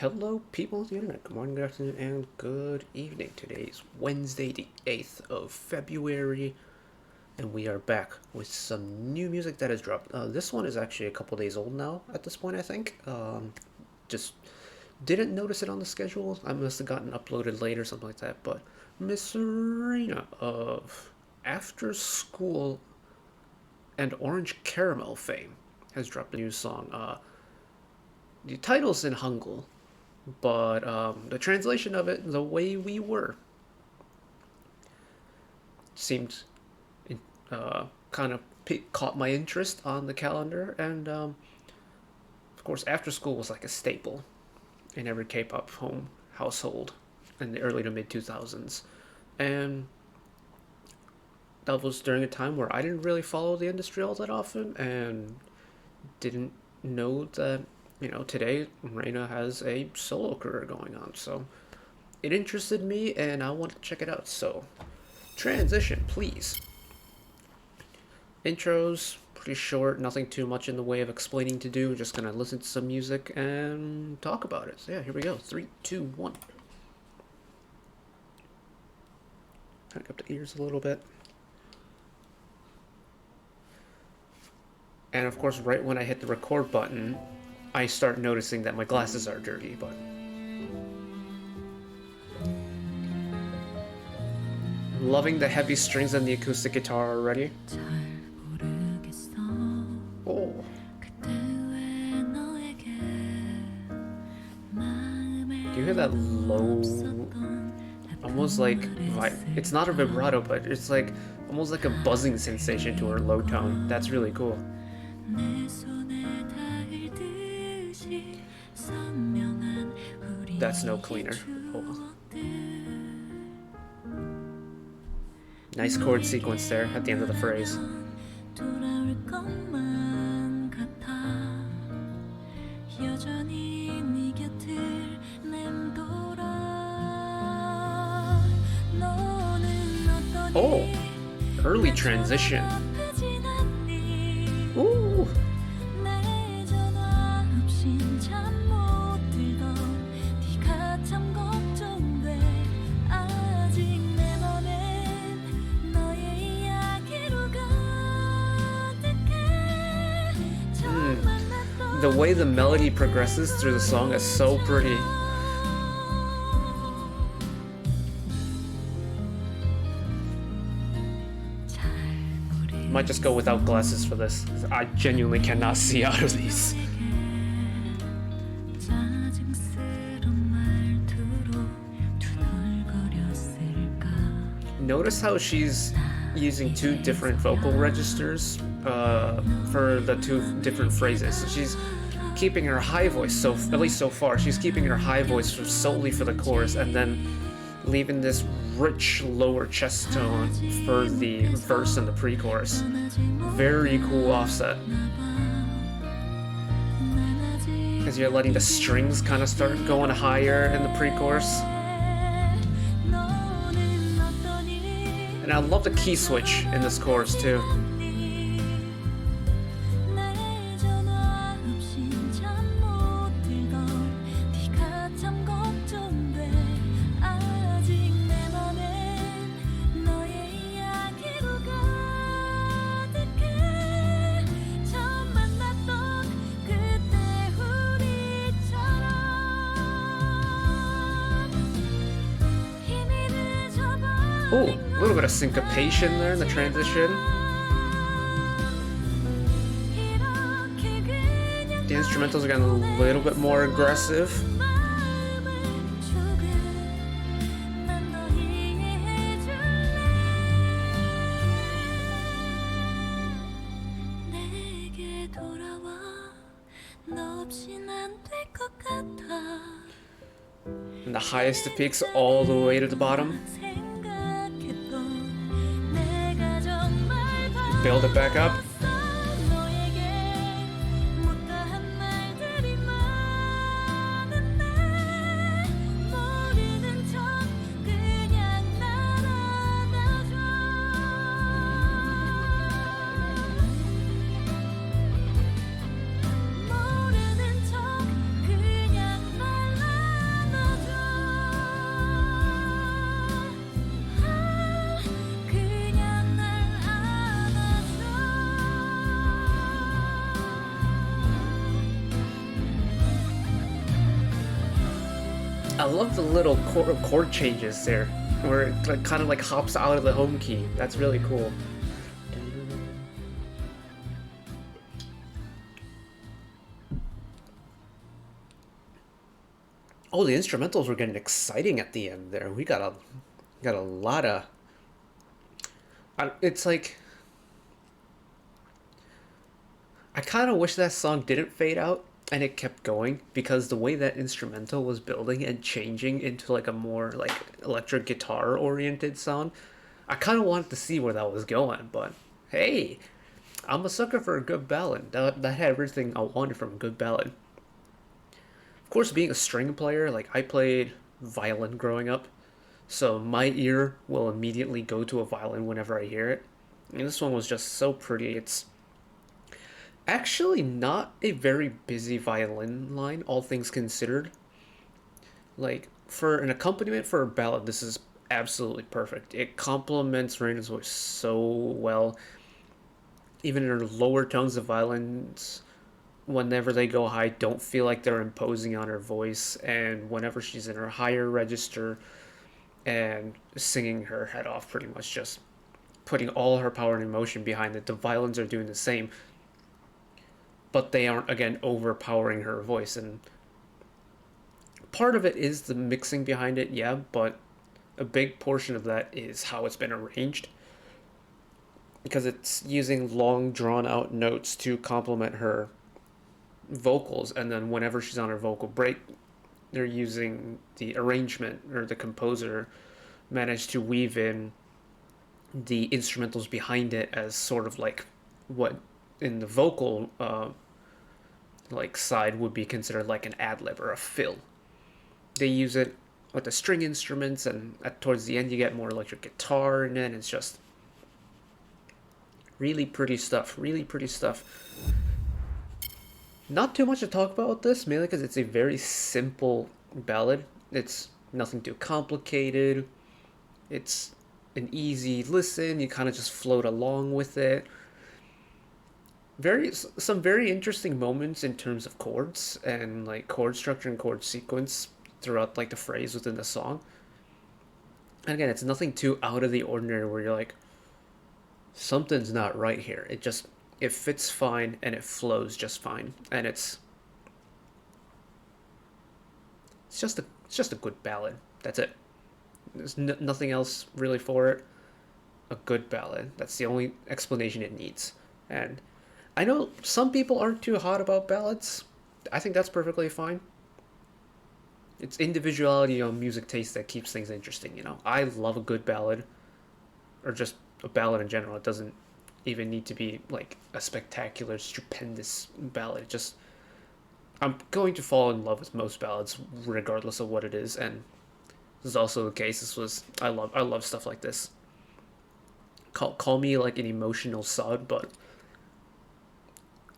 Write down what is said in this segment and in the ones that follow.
Hello, people of the internet. Good morning, good afternoon, and good evening. Today is Wednesday, the 8th of February, and we are back with some new music that has dropped. This one is actually a couple days old now at this point, I think. Just didn't notice it on the schedule. I must have gotten uploaded late or something like that. But Miss Raina of After School and Orange Caramel fame has dropped a new song. The title's in Hangul, but the translation of it, the way we were, seemed kind of caught my interest on the calendar, and of course, After School was like a staple in every K-pop household in the early to mid 2000s, and that was during a time where I didn't really follow the industry all that often, and didn't know that today Raina has a solo career going on. So it interested me, and I wanted to check it out. So transition, please. Intros pretty short, nothing too much in the way of explaining to do. Just gonna listen to some music and talk about it. So yeah, here we go. 3, 2, 1. Crank up the ears a little bit. And of course, right when I hit the record button, I start noticing that my glasses are dirty, but I'm loving the heavy strings and the acoustic guitar already. Oh. Do you hear that low, almost like, it's not a vibrato, but it's like almost like a buzzing sensation to her low tone. That's really cool. That's no cleaner. Oh. Nice chord sequence there at the end of the phrase. Oh, early transition. Ooh. The way the melody progresses through the song is so pretty. Might just go without glasses for this. I genuinely cannot see out of these. Notice how she's using two different vocal registers for the two different phrases. So she's keeping her high voice, so at least so far, she's keeping her high voice solely for the chorus, and then leaving this rich lower chest tone for the verse and the pre-chorus. Very cool offset. Because you're letting the strings kind of start going higher in the pre-chorus. And I love the key switch in this chorus too. Oh, a little bit of syncopation there in the transition. The instrumentals are getting a little bit more aggressive. And the highest it peaks all the way to the bottom. Build it back up. I love the little chord changes there, where it like, kind of like hops out of the home key. That's really cool. Oh, the instrumentals were getting exciting at the end there. We got a lot of. It's like I kind of wish that song didn't fade out and it kept going because the way that instrumental was building and changing into like a more like electric guitar oriented sound, I kind of wanted to see where that was going. But hey, I'm a sucker for a good ballad. That had everything I wanted from a good ballad. Of course, being a string player, like I played violin growing up, so my ear will immediately go to a violin whenever I hear it. And this one was just so pretty. It's actually not a very busy violin line, all things considered. Like, for an accompaniment for a ballad, this is absolutely perfect. It complements Raina's voice so well. Even in her lower tones of violins, whenever they go high, don't feel like they're imposing on her voice. And whenever she's in her higher register and singing her head off, pretty much just putting all her power and emotion behind it, the violins are doing the same, but they aren't again overpowering her voice. And part of it is the mixing behind it, yeah, but a big portion of that is how it's been arranged because it's using long drawn out notes to complement her vocals, and then whenever she's on her vocal break, they're using the arrangement, or the composer managed to weave in the instrumentals behind it as sort of like what in the vocal like side would be considered like an ad lib or a fill. They use it with the string instruments, and towards the end you get more electric guitar, and then it's just really pretty stuff. Really pretty stuff. Not too much to talk about with this, mainly because it's a very simple ballad. It's nothing too complicated. It's an easy listen. You kind of just float along with it. Some very interesting moments in terms of chords and like chord structure and chord sequence throughout like the phrase within the song. And again, it's nothing too out of the ordinary where you're like, something's not right here. It fits fine and it flows just fine, and it's just a good ballad. That's it. There's nothing else really for it. A good ballad. That's the only explanation it needs. And I know some people aren't too hot about ballads. I think that's perfectly fine. It's individuality on music taste that keeps things interesting. I love a good ballad, or just a ballad in general. It doesn't even need to be like a spectacular, stupendous ballad. Just I'm going to fall in love with most ballads, regardless of what it is, and this is also the case. I love stuff like this. Call me like an emotional sod, but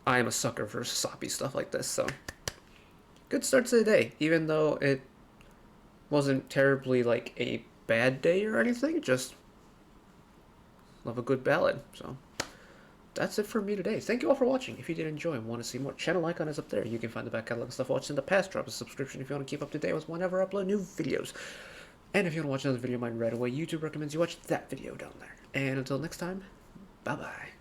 I am a sucker for soppy stuff like this. So good start to the day, even though it wasn't terribly like a bad day or anything. Just love a good ballad. So that's it for me today. Thank you all for watching. If you did enjoy and want to see more, channel icon is up there. You can find the back catalog stuff watched in the past. Drop a subscription if you want to keep up to date with whenever I upload new videos. And if you want to watch another video of mine right away, YouTube recommends you watch that video down there. And until next time, bye-bye.